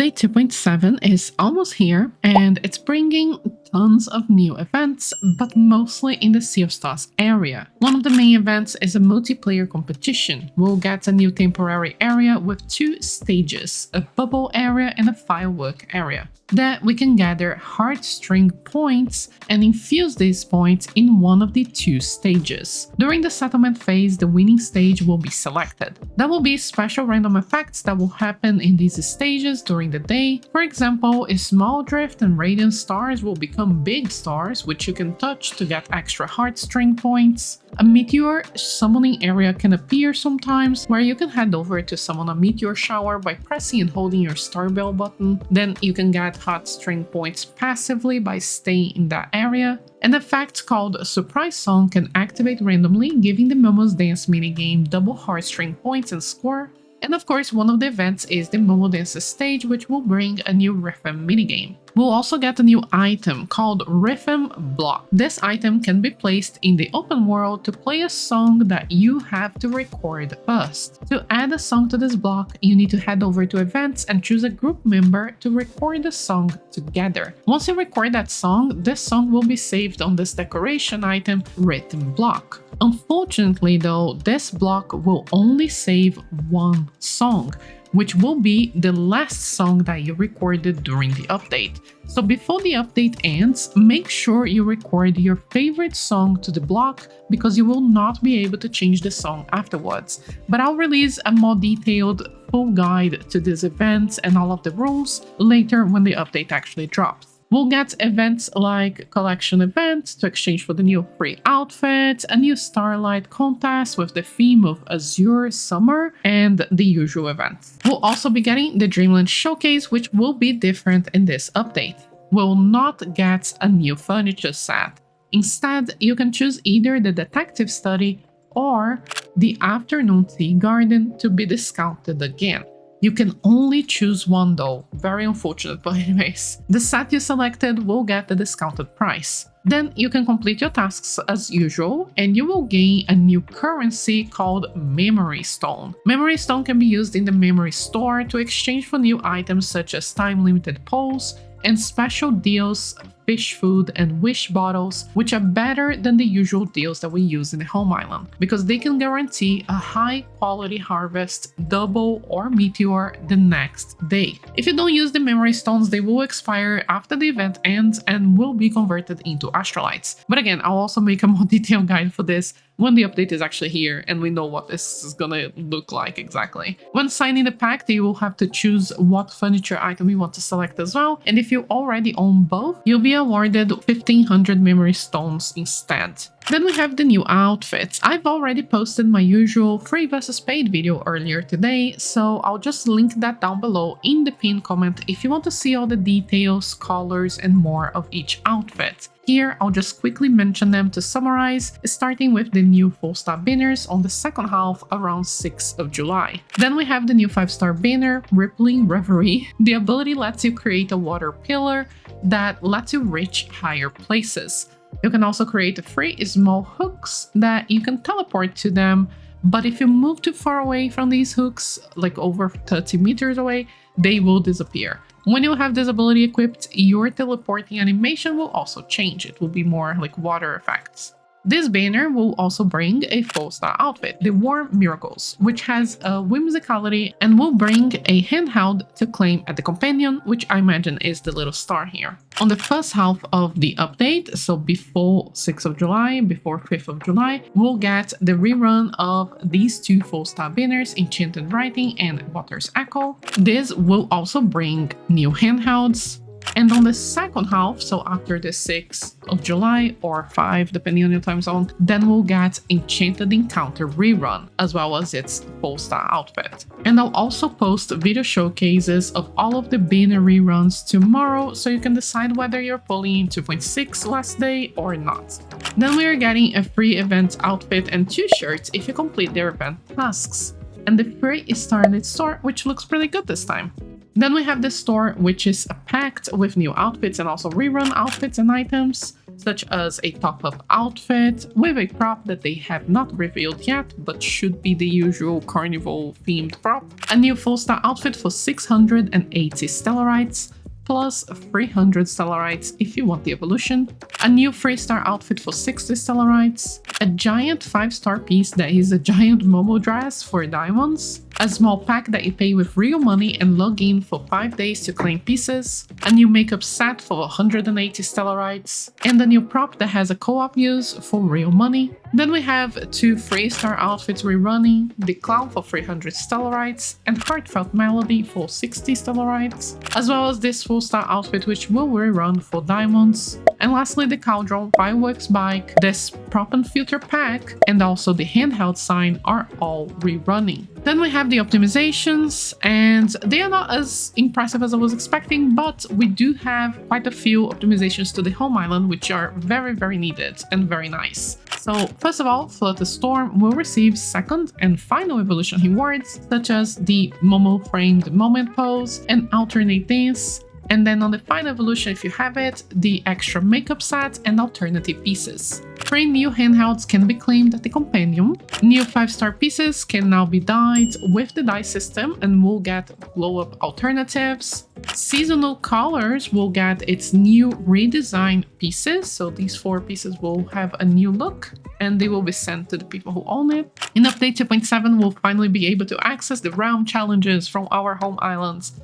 Update 2.7 is almost here, and it's bringing tons of new events, but mostly in the Sea of Stars area. One of the main events is a multiplayer competition. We'll get a new temporary area with 2 stages, a bubble area and a firework area, that we can gather heartstring points and infuse these points in one of the 2 stages. During the settlement phase, the winning stage will be selected. There will be special random effects that will happen in these stages during the day. For example, a small drift and radiant stars will become big stars, which you can touch to get extra heartstring points. A meteor summoning area can appear sometimes, where you can head over to summon a meteor shower by pressing and holding your star bell button. Then you can get heartstring points passively by staying in that area. An effect called a surprise song can activate randomly, giving the Momo's Dance minigame double heartstring points and score. And of course, one of the events is the Momo Dance stage, which will bring a new rhythm minigame. We'll also get a new item called Rhythm Block. This item can be placed in the open world to play a song that you have to record first. To add a song to this block, you need to head over to events and choose a group member to record the song together. Once you record that song, this song will be saved on this decoration item, Rhythm Block. Unfortunately though, this block will only save one song, which will be the last song that you recorded during the update. So before the update ends, make sure you record your favorite song to the block, because you will not be able to change the song afterwards. But I'll release a more detailed full guide to these events and all of the rules later when the update actually drops. We'll get events like collection events to exchange for the new free outfit, a new Starlight contest with the theme of Azure Summer, and the usual events. We'll also be getting the Dreamland Showcase, which will be different in this update. We'll not get a new furniture set. Instead, you can choose either the Detective Study or the Afternoon Tea Garden to be discounted again. You can only choose one though, very unfortunate, but anyways. The set you selected will get the discounted price. Then you can complete your tasks as usual, and you will gain a new currency called Memory Stone. Memory Stone can be used in the Memory Store to exchange for new items such as time-limited polls and special deals, fish food, and wish bottles, which are better than the usual deals that we use in the home island, because they can guarantee a high quality harvest, double or meteor the next day. If you don't use the memory stones, they will expire after the event ends and will be converted into astrolites. But again, I'll also make a more detailed guide for this when the update is actually here and we know what this is gonna look like exactly. When signing the pact, you will have to choose what furniture item you want to select as well, and if you already own both, you'll be awarded 1500 memory stones instead. Then we have the new outfits. I've already posted my usual free versus paid video earlier today, so I'll just link that down below in the pinned comment if you want to see all the details, colors, and more of each outfit. Here, I'll just quickly mention them to summarize, starting with the new 4-star banners on the second half around 6th of July. Then we have the new 5-star banner, Rippling Reverie. The ability lets you create a water pillar that lets you reach higher places. You can also create free small hooks that you can teleport to them, but if you move too far away from these hooks, like over 30 meters away, they will disappear. When you have this ability equipped, your teleporting animation will also change. It will be more like water effects. This banner will also bring a 4-star outfit, the Warm Miracles, which has a whimsicality and will bring a handheld to claim at the compendium, which I imagine is the little star here. On the first half of the update, so before 6th of July, before 5th of July, we'll get the rerun of these 2 4-star banners, Enchanted Writing and Water's Echo. This will also bring new handhelds. And on the second half, so after the 6th of July or 5, depending on your time zone, then we'll get Enchanted Encounter Rerun, as well as its 4-star outfit. And I'll also post video showcases of all of the banner reruns tomorrow, so you can decide whether you're pulling in 2.6 last day or not. Then we are getting a free event outfit and 2 shirts if you complete their event tasks. And the free Starlit store, which looks pretty good this time. Then we have the store, which is packed with new outfits and also rerun outfits and items. such as a top-up outfit with a prop that they have not revealed yet, but should be the usual carnival-themed prop, a new full-star outfit for 680 stellarites, plus 300 stellarites if you want the evolution, a new 3-star outfit for 60 stellarites, a giant 5-star piece that is a giant momo dress for diamonds, a small pack that you pay with real money and log in for 5 days to claim pieces, a new makeup set for 180 stellarites, and a new prop that has a co-op use for real money. Then we have 2 3-star outfits rerunning, the clown for 300 stellarites and heartfelt melody for 60 stellarites, as well as this full-star outfit which will rerun for diamonds. And lastly, the cauldron, fireworks bike, this prop and filter pack, and also the handheld sign are all rerunning. Then we have the optimizations, and they are not as impressive as I was expecting, but we do have quite a few optimizations to the home island which are very needed and very nice. So first of all, Flutter Storm will receive second and final evolution rewards, such as the momo framed moment pose and alternate dance. And then on the final evolution, if you have it, the extra makeup set and alternative pieces. 3 new handhelds can be claimed at the compendium. New 5-star pieces can now be dyed with the dye system and will get glow-up alternatives. Seasonal colors will get its new redesigned pieces, so these 4 pieces will have a new look and they will be sent to the people who own it. In update 2.7, we'll finally be able to access the realm challenges from our home islands,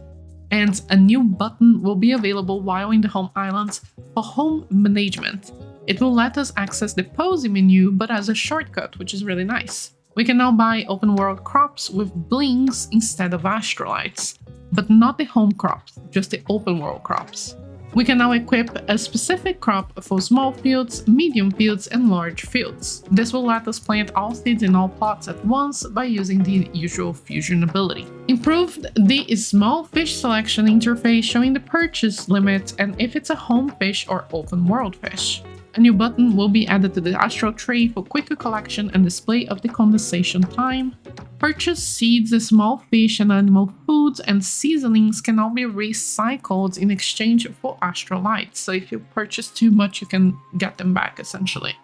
and a new button will be available while in the home islands for home management. It will let us access the posing menu but as a shortcut, which is really nice. We can now buy open world crops with blings instead of astrolites, but not the home crops, just the open world crops. We can now equip a specific crop for small fields, medium fields, and large fields. This will let us plant all seeds in all plots at once by using the usual fusion ability. Improved the small fish selection interface, showing the purchase limit and if it's a home fish or open world fish. A new button will be added to the astral tree for quicker collection and display of the condensation time. Purchase seeds, small fish, and animal foods and seasonings can now be recycled in exchange for astral lights. So if you purchase too much, you can get them back essentially.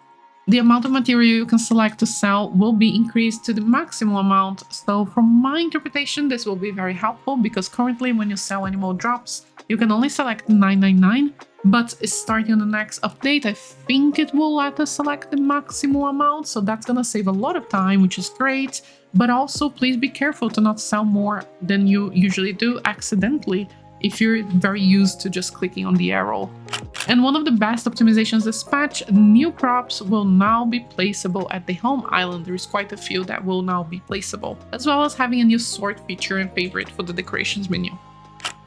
The amount of material you can select to sell will be increased to the maximum amount. So from my interpretation, this will be very helpful because currently when you sell animal drops, you can only select 999. But starting on the next update, I think it will let us select the maximum amount, so that's gonna save a lot of time, which is great. But also, please be careful to not sell more than you usually do accidentally if you're very used to just clicking on the arrow. And one of the best optimizations this patch, new props will now be placeable at the home island. There's quite a few that will now be placeable, as well as having a new sort feature and favorite for the decorations menu.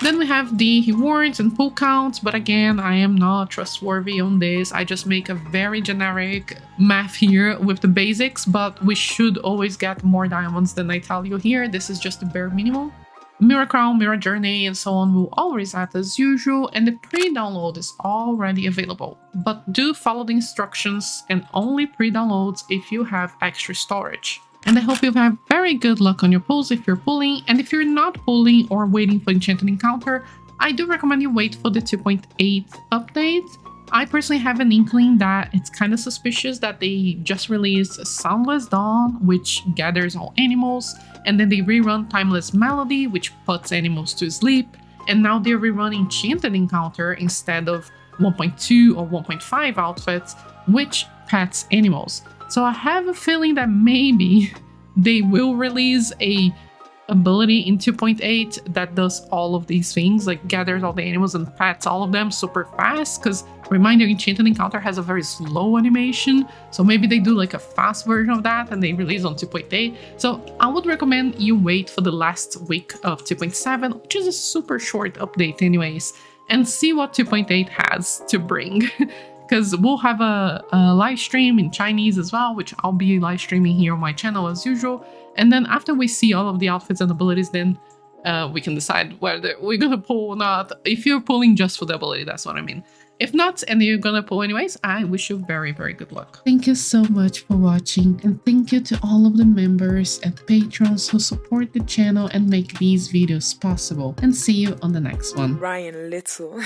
Then we have the rewards and pull counts, but again, I am not trustworthy on this. I just make a very generic math here with the basics, but we should always get more diamonds than I tell you here. This is just the bare minimum. Mirror Crown, Mirror Journey, and so on will all reset as usual, and the pre-download is already available. But do follow the instructions and only pre-downloads if you have extra storage. And I hope you have very good luck on your pulls if you're pulling, and if you're not pulling or waiting for Enchanted Encounter, I do recommend you wait for the 2.8 update. I personally have an inkling that it's kind of suspicious that they just released Soundless Dawn, which gathers all animals, and then they rerun Timeless Melody, which puts animals to sleep, and now they're rerunning Enchanted Encounter instead of 1.2 or 1.5 outfits, which pets animals. So I have a feeling that maybe they will release a ability in 2.8 that does all of these things, like gathers all the animals and pets all of them super fast, because reminder, Enchanted Encounter has a very slow animation, so maybe they do like a fast version of that and they release on 2.8. So I would recommend you wait for the last week of 2.7, which is a super short update anyways, and see what 2.8 has to bring. Because we'll have a live stream in Chinese as well, which I'll be live streaming here on my channel as usual. And then after we see all of the outfits and abilities, then we can decide whether we're gonna pull or not. If you're pulling just for the ability, that's what I mean. If not, and you're gonna pull anyways, I wish you very, very good luck. Thank you so much for watching, and thank you to all of the members and patrons who support the channel and make these videos possible. And see you on the next one. Ryan Little.